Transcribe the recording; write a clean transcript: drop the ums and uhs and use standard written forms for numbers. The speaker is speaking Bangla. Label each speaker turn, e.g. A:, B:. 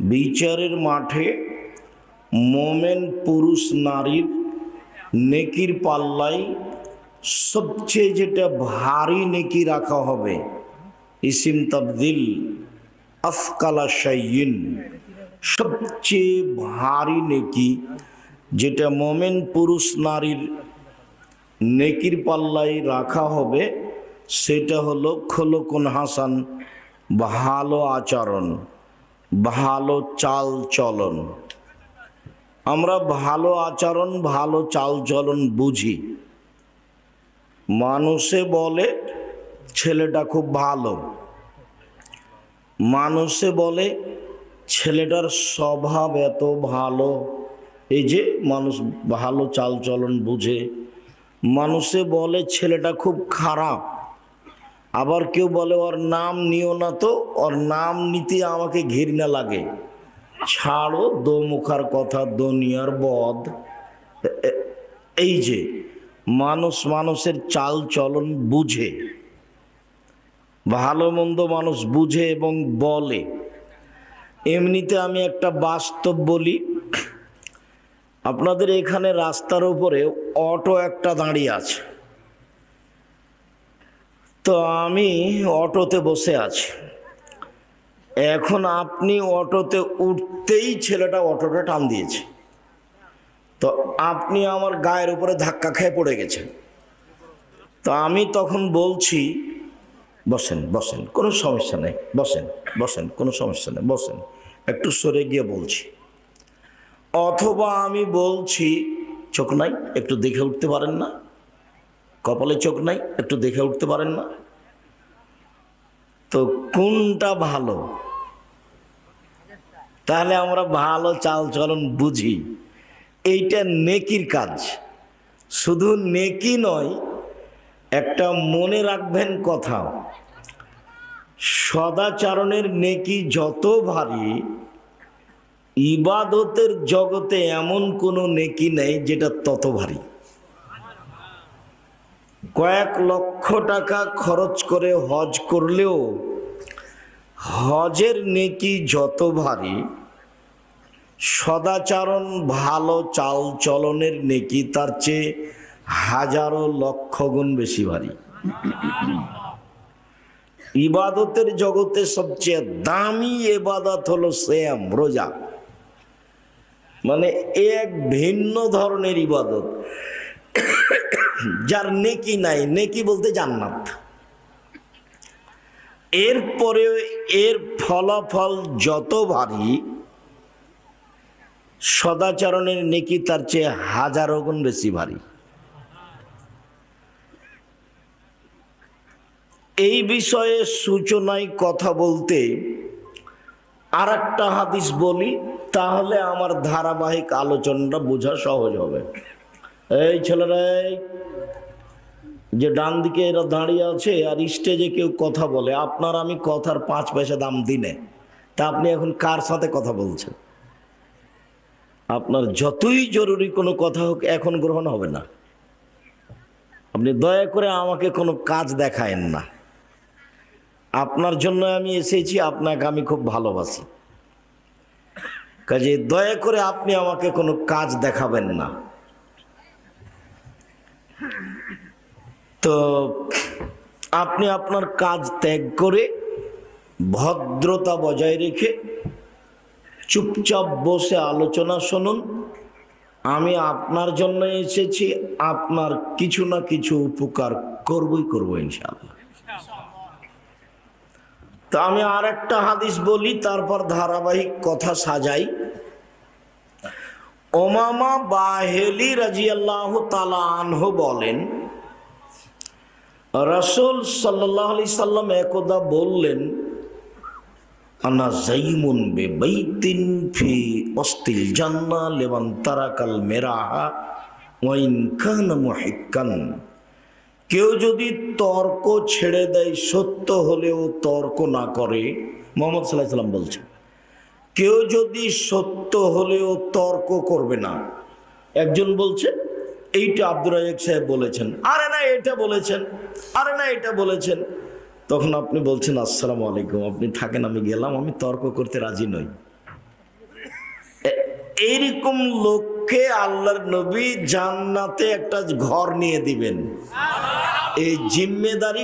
A: বিচারের মাঠে মোমেন পুরুষ নারীর নেকির পাল্লায় সবচেয়ে যেটা ভারী নেকি রাখা হবে, ইসিম তাবদিল আফকালা শাইইন, সবচেয়ে ভারী নেকি যেটা মোমেন পুরুষ নারীর নেকির পাল্লায় রাখা হবে সেটা হলো খোলকুন হাসান, ভালো আচরণ, ভালো চাল চলন। আমরা ভালো আচরণ ভালো চাল চলন বুঝি। মানুষে বলে ছেলেটা খুব ভালো, মানুষে বলে ছেলেটার স্বভাব এত ভালো, এই যে মানুষ ভালো চাল চলন বুঝে। মানুষে বলে ছেলেটা খুব খারাপ, আবার কেউ বলে ওর নাম নিও না তো, ওর নাম নিতে আমাকে ঘৃণা লাগে, ছাড়ো দোমুখার কথা, দুনিয়ার বদ। এই যে মানুষ মানুষের চাল চলন বুঝে, ভালো মন্দ মানুষ বুঝে এবং বলে। এমনিতে আমি একটা বাস্তব বলি, আপনাদের এখানে রাস্তার উপরে অটো একটা দাঁড়িয়ে আছে, তো আমি অটোতে বসে আছি। এখন আপনি অটোতে উঠতেই ছেলেটা অটোটা টান দিয়েছে, তো আপনি আমার গায়ের উপরে ধাক্কা খেয়ে পড়ে গেছেন। তো আমি তখন বলছি বসেন বসেন, কোনো সমস্যা নেই, বসেন বসেন, কোনো সমস্যা নেই, বসেন, একটু সরে গিয়ে বলছি। অথবা আমি বলছি চোখ নাই, একটু দেখে উঠতে পারেন না, কপালে চোখ নাই, একটু দেখে উঠতে পারেন না। তো কোনটা ভালো? তাহলে আমরা ভালো চাল চলন বুঝি, এইটা নেকির কাজ। শুধু নেকি নয়, একটা মনে রাখবেন কথা, সদাচরণের নেকি যত ভারী, ইবাদতের জগতে এমন কোনো নেকি নেই যেটা তত ভারী। কয়েক লক্ষ টাকা খরচ করে হজ করলেও হজের নেকি যত ভারী, সদাচরণ ভালো চাল চলনের নেকি তার চেয়ে হাজারো লক্ষ গুণ বেশি ভারী। ইবাদতের জগতে সবচেয়ে দামি ইবাদত হলো সিয়াম, রোজা। মানে এক ভিন্ন ধরনের ইবাদত, যার নেকি নাই, নেকি বলতে জান্নাত। এরপরে এর ফলাফল যত ভারী, সদাচরণের নেকি তার চেয়ে হাজারো গুণ বেশি ভারী। এই বিষয়ে সূচনায় কথা বলতে আর একটা হাদিস বলি, তাহলে আমার ধারাবাহিক আলোচনাটা বোঝা সহজ হবে। এই ছেলেরা, যে ডান দিকে এরা দাঁড়িয়ে আছে আর স্টেজে কেউ কথা বলে, আপনার আমি কথার 5 পয়সা দাম দিনে, তা আপনি এখন কার সাথে কথা বলছেন? আপনার যতই জরুরি কোনো কথা হোক, এখন গ্রহণ হবে না। আপনি দয়া করে আমাকে কোনো কাজ দেখায়েন না। আপনার জন্য আমি এসেছি, আপনাকে আমি খুব ভালোবাসি, কাজে দয়া করে আপনি আমাকে কোনো কাজ দেখাবেন না। তো আপনি আপনার কাজ ত্যাগ করে ভদ্রতা বজায় রেখে চুপচাপ বসে আলোচনা শুনুন। আমি আপনার জন্য এসেছি, আপনার কিছু না কিছু উপকার করবই করবো ইনশাআল্লাহ। তো আমি আর একটা হাদিস বলি, তারপর ধারাবাহিক কথা সাজাই। উমামা বাহেলি রাদিয়াল্লাহু তাআলা আনহু বলেন, রাসূল সাল্লাল্লাহু আলাইহি সাল্লাম একদা বললেন, আনা যাইমুন বিবাইতিন ফি ওয়াসতিল জান্নাহ লিমান তারাকাল মিরাহা ওয়া ইন কানা মুহিক্কান। কেউ যদি তর্ক ছেড়ে দেয়, সত্য হলেও তর্ক না করে, মুহাম্মদ সাল্লাল্লাহু আলাইহি সাল্লাম বলছেন, কেউ যদি সত্য হলেও তর্ক করবে না। একজন বলছে এইটা আব্দুর রাজ্জাক সাহেব বলেছেন, আরে না এটা বলেছেন, আরে না এটা বলেছেন। তখন আপনি বলছেন আসসালামু আলাইকুম, আপনি থাকেন, আমি গেলাম, আমি তর্ক করতে রাজি নই। এইরকম লোককে আল্লাহর নবী জান্নাতে একটা ঘর নিয়ে দিবেন। এই জিম্মেদারি